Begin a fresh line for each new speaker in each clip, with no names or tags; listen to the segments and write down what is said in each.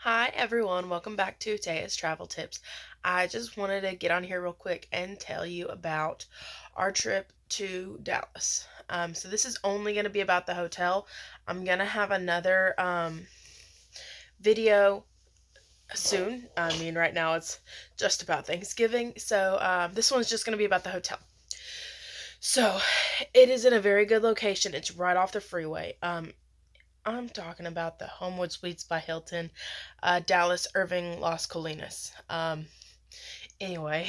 Hi everyone, welcome back to Taya's Travel Tips. I just wanted to get on here real quick and tell you about our trip to Dallas. So this is only going to be about the hotel. I'm going to have another video soon. I mean, right now it's just about Thanksgiving. So this one's just going to be about the hotel. So it is in a very good location. It's right off the freeway. I'm talking about the Homewood Suites by Hilton, Dallas, Irving, Las Colinas. Anyway,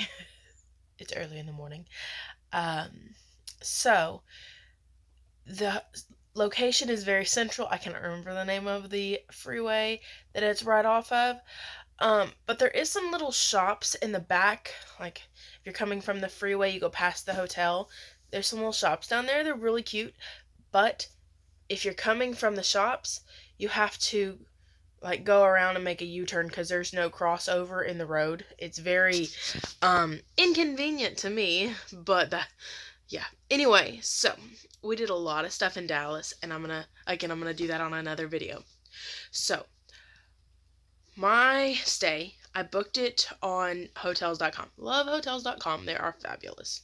it's early in the morning. So the location is very central. I cannot remember the name of the freeway that it's right off of. But there is some little shops in the back. Like if you're coming from the freeway, you go past the hotel. There's some little shops down there. They're really cute, but if you're coming from the shops, you have to go around and make a U-turn because there's no crossover in the road. It's very inconvenient to me, but yeah. Anyway, so we did a lot of stuff in Dallas, and I'm gonna do that on another video. So my stay, I booked it on hotels.com. Love hotels.com. They are fabulous.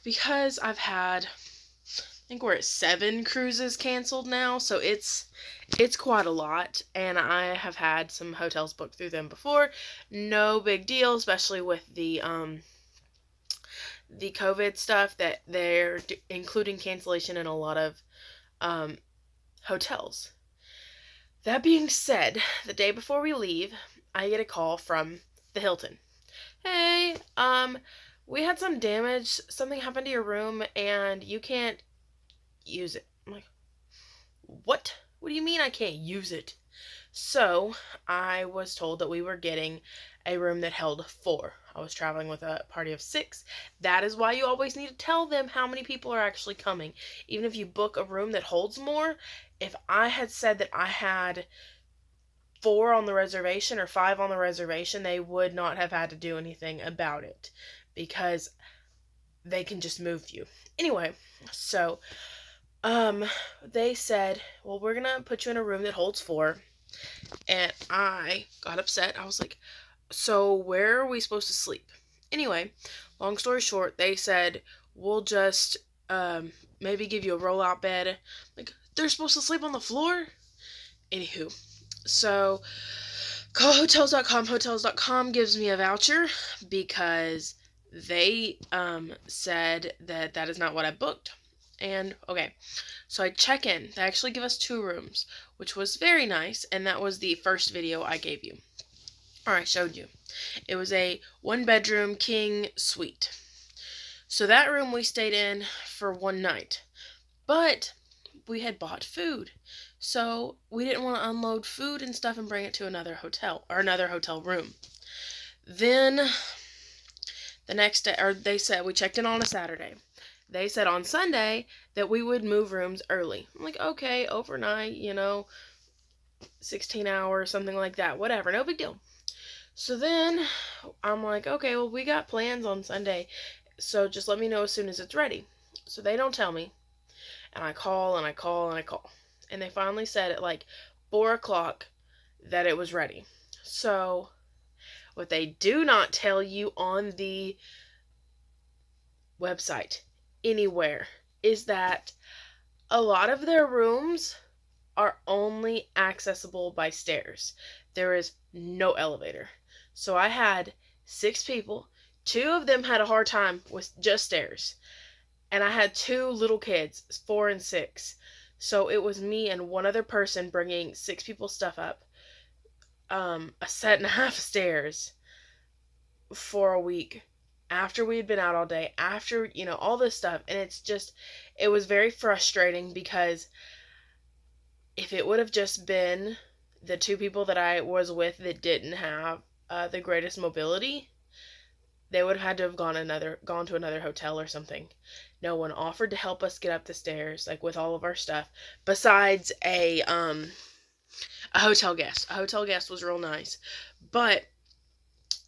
Because I've had, I think we're at 7 cruises canceled now, so it's quite a lot, and I have had some hotels booked through them before. No big deal, especially with the COVID stuff that they're including cancellation in a lot of hotels. That being said, the day before we leave, I get a call from the Hilton. Hey, we had some damage. Something happened to your room, and you can't use it. I'm like, what? What do you mean I can't use it? So I was told that we were getting a room that held 4. I was traveling with a party of 6. That is why you always need to tell them how many people are actually coming. Even if you book a room that holds more, if I had said that I had 4 on the reservation or 5 on the reservation, they would not have had to do anything about it because they can just move you. Anyway, so they said, well, we're gonna put you in a room that holds 4. And I got upset. I was like, so where are we supposed to sleep? Anyway, long story short, they said, we'll just maybe give you a rollout bed. Like, they're supposed to sleep on the floor? Anywho, so call hotels.com. Hotels.com gives me a voucher because they said that is not what I booked. And okay, so I check in. They actually give us 2 rooms, which was very nice, and that was the first video I gave you, or I showed you. It was a 1-bedroom king suite. So that room we stayed in for 1 night, but we had bought food, so we didn't want to unload food and stuff and bring it to another hotel or another hotel room. Then the next day, or they said we checked in on a Saturday. They said on Sunday that we would move rooms early. I'm like, okay, overnight, 16 hours, something like that, whatever, no big deal. So then I'm like, okay, well, we got plans on Sunday, so just let me know as soon as it's ready. So they don't tell me, and I call and I call and I call, and they finally said at 4 o'clock that it was ready. So what they do not tell you on the website anywhere is that a lot of their rooms are only accessible by stairs. There is no elevator. So I had 6 people. 2 of them had a hard time with just stairs. And I had 2 little kids, 4 and 6. So it was me and one other person bringing 6 people's stuff up. A set and a half of stairs for a week. After we had been out all day, after, all this stuff. And it was very frustrating because if it would have just been the 2 people that I was with that didn't have the greatest mobility, they would have had to have gone to another hotel or something. No one offered to help us get up the stairs, with all of our stuff, besides a hotel guest. A hotel guest was real nice, but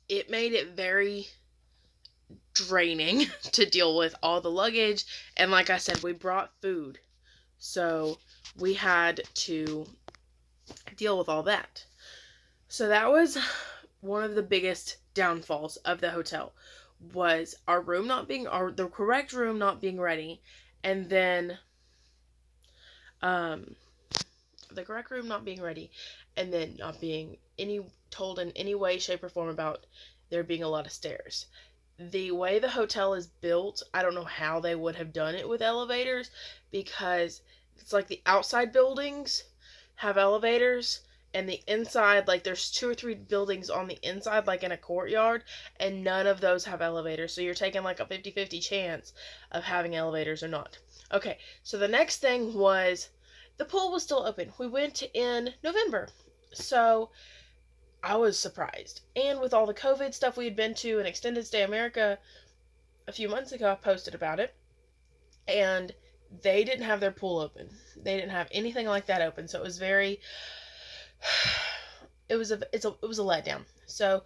it made it very draining to deal with all the luggage. And like I said, we brought food, so we had to deal with all that. So that was one of the biggest downfalls of the hotel, was the correct room not being ready, and then um the correct room not being ready, and then not being told in any way, shape, or form about there being a lot of stairs. The way the hotel is built, I don't know how they would have done it with elevators, because it's like the outside buildings have elevators, and the inside, like there's 2 or 3 buildings on the inside, like in a courtyard, and none of those have elevators. So you're taking like a 50-50 chance of having elevators or not. Okay, so the next thing was the pool was still open. We went in November. So I was surprised. And with all the COVID stuff we had been to in Extended Stay America a few months ago, I posted about it. And they didn't have their pool open. They didn't have anything like that open. So it was very it was a letdown. So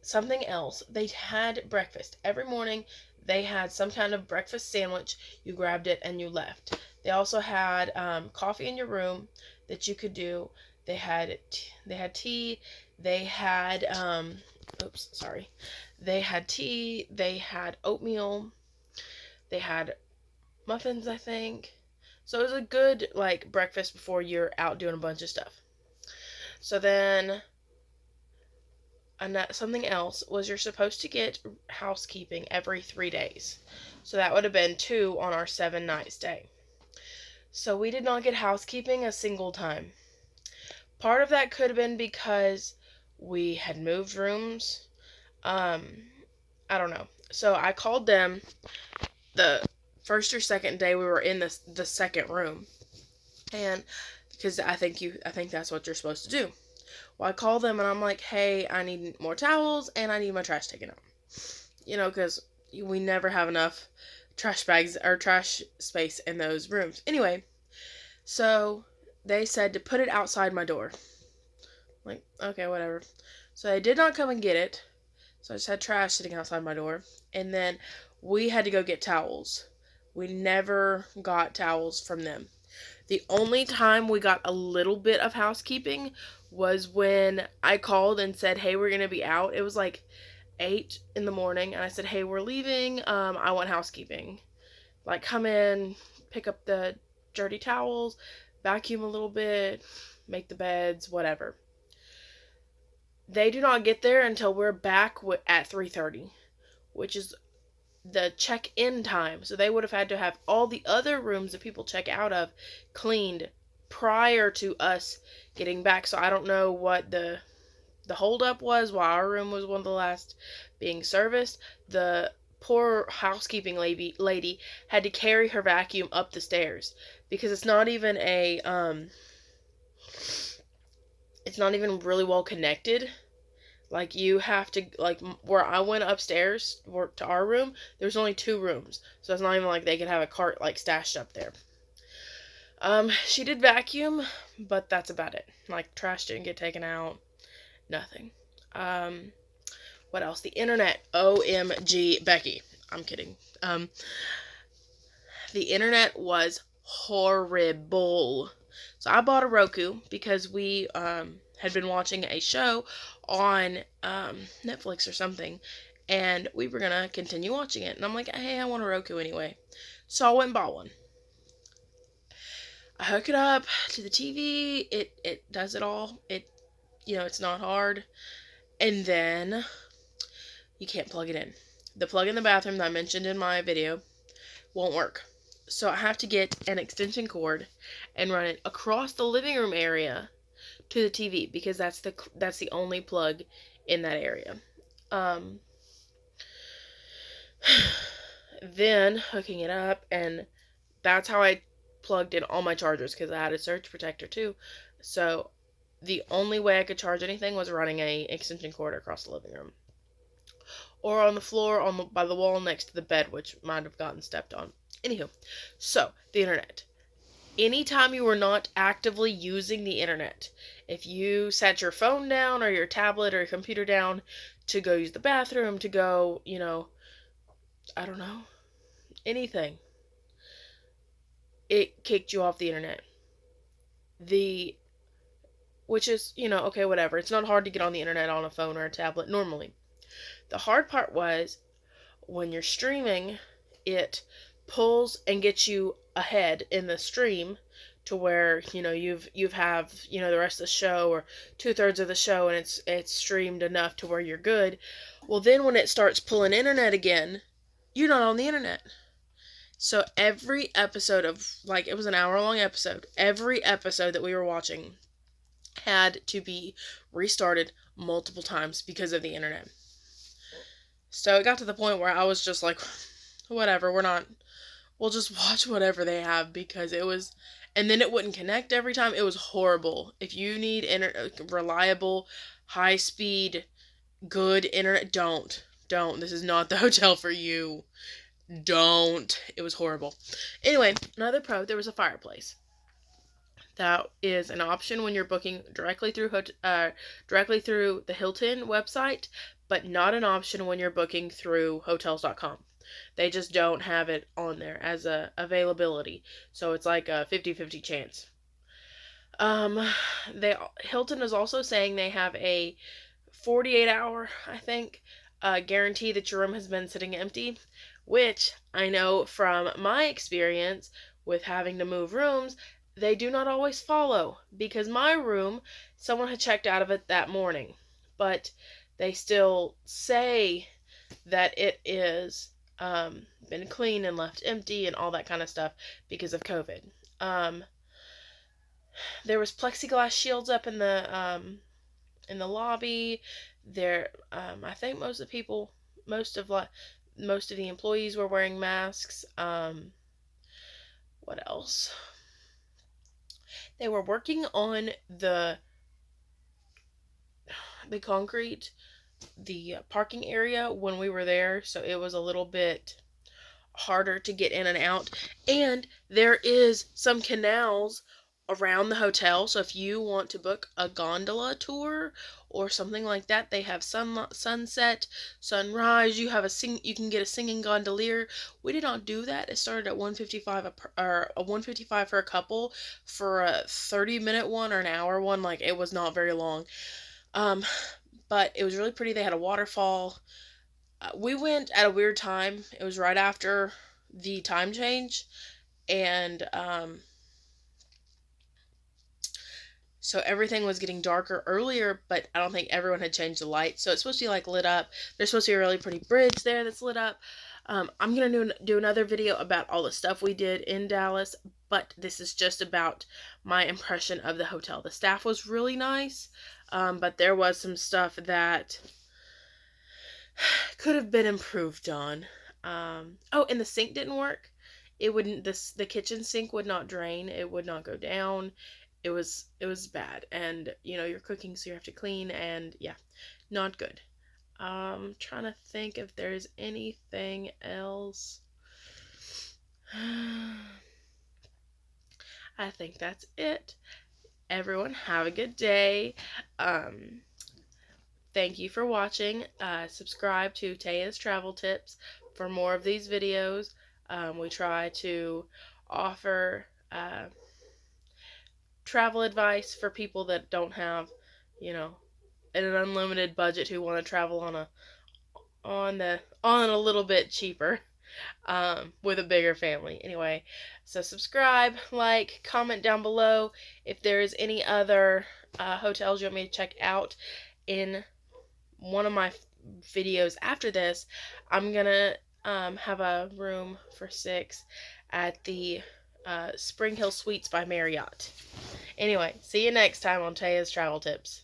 something else, they had breakfast every morning. They had some kind of breakfast sandwich. You grabbed it and you left. They also had coffee in your room that you could do. They had tea. They had They had tea. They had oatmeal. They had muffins, I think. So it was a good like breakfast before you're out doing a bunch of stuff. So then something else was, you're supposed to get housekeeping every 3 days. So that would have been 2 on our 7-night stay. So we did not get housekeeping a single time. Part of that could have been because we had moved rooms. I don't know. So I called them the first or second day we were in the second room, and because I think that's what you're supposed to do. Well, I call them and I'm like, hey, I need more towels and I need my trash taken out. Because we never have enough trash bags or trash space in those rooms. Anyway, so they said to put it outside my door. I'm like, okay, whatever. So they did not come and get it. So I just had trash sitting outside my door. And then we had to go get towels. We never got towels from them. The only time we got a little bit of housekeeping was when I called and said, hey, we're going to be out. It was like 8 in the morning, and I said, hey, we're leaving. I want housekeeping. Like, come in, pick up the dirty towels, vacuum a little bit, make the beds, whatever. They do not get there until we're back at 3:30, which is the check-in time. So they would have had to have all the other rooms that people check out of cleaned prior to us getting back. So I don't know what the holdup was, why our room was one of the last being serviced. The poor housekeeping lady had to carry her vacuum up the stairs, because it's not even it's not even really well connected. Like, you have to, like, where I went upstairs to our room, there's only 2 rooms. So it's not even like they could have a cart, like, stashed up there. She did vacuum, but that's about it. Like, trash didn't get taken out. Nothing. What else? The internet. OMG, Becky. I'm kidding. The internet was horrible. So I bought a Roku because we had been watching a show on Netflix or something, and we were gonna continue watching it. And I'm like, hey, I want a Roku anyway. So I went and bought one. I hook it up to the TV. It does it all. It's not hard. And then you can't plug it in. The plug in the bathroom that I mentioned in my video won't work. So I have to get an extension cord and run it across the living room area to the TV, because that's the only plug in that area. Then hooking it up, and that's how I plugged in all my chargers, because I had a surge protector too. So the only way I could charge anything was running a extension cord across the living room, or on the floor by the wall next to the bed, which might have gotten stepped on. Anywho, so the internet. Anytime you were not actively using the internet, if you set your phone down or your tablet or your computer down to go use the bathroom, to go, I don't know, anything, it kicked you off the internet. The which is, okay, whatever. It's not hard to get on the internet on a phone or a tablet normally. The hard part was when you're streaming, it pulls and gets you ahead in the stream to where you've have the rest of the show or 2/3 of the show, and it's streamed enough to where you're good. Well, then when it starts pulling internet again, you're not on the internet. So every episode of, like, it was an hour-long episode, every episode that we were watching had to be restarted multiple times because of the internet. So it got to the point where I was just like, whatever, we'll just watch whatever they have, because it was, and then it wouldn't connect every time. It was horrible. If you need reliable, high speed, good internet, don't. This is not the hotel for you. Don't. It was horrible. Anyway, another pro, there was a fireplace. That is an option when you're booking directly through the Hilton website, but not an option when you're booking through Hotels.com. They just don't have it on there as a availability, so it's like a 50-50 chance. Hilton is also saying they have a 48-hour, I think, guarantee that your room has been sitting empty, which I know from my experience with having to move rooms, they do not always follow, because my room, someone had checked out of it that morning, but they still say that it is been cleaned and left empty and all that kind of stuff because of COVID. There was plexiglass shields up in the lobby. There, I think most of the employees were wearing masks. What else? They were working on the concrete, the parking area when we were there, so it was a little bit harder to get in and out. And there is some canals around the hotel, so if you want to book a gondola tour or something like that, they have sunset, sunrise. You can get a singing gondolier. We did not do that. It started at $155 or $155 for a couple. For a 30-minute one or an hour one, like, it was not very long. But it was really pretty. They had a waterfall. We went at a weird time. It was right after the time change, and so everything was getting darker earlier, but I don't think everyone had changed the lights. So it's supposed to be, like, lit up. There's supposed to be a really pretty bridge there that's lit up. I'm going to do another video about all the stuff we did in Dallas, but this is just about my impression of the hotel. The staff was really nice, but there was some stuff that could have been improved on. Oh, and the sink didn't work. The kitchen sink would not drain. It would not go down. It was bad. And, you're cooking, so you have to clean, and yeah, not good. Trying to think if there's anything else. I think that's it. Everyone, have a good day. Thank you for watching. Subscribe to Taya's Travel Tips for more of these videos. We try to offer travel advice for people that don't have, an unlimited budget, who want to travel on a little bit cheaper, with a bigger family. Anyway, so subscribe, like, comment down below if there is any other hotels you want me to check out in one of my videos after this. I'm gonna have a room for 6 at the Spring Hill Suites by Marriott. Anyway, see you next time on Taya's Travel Tips.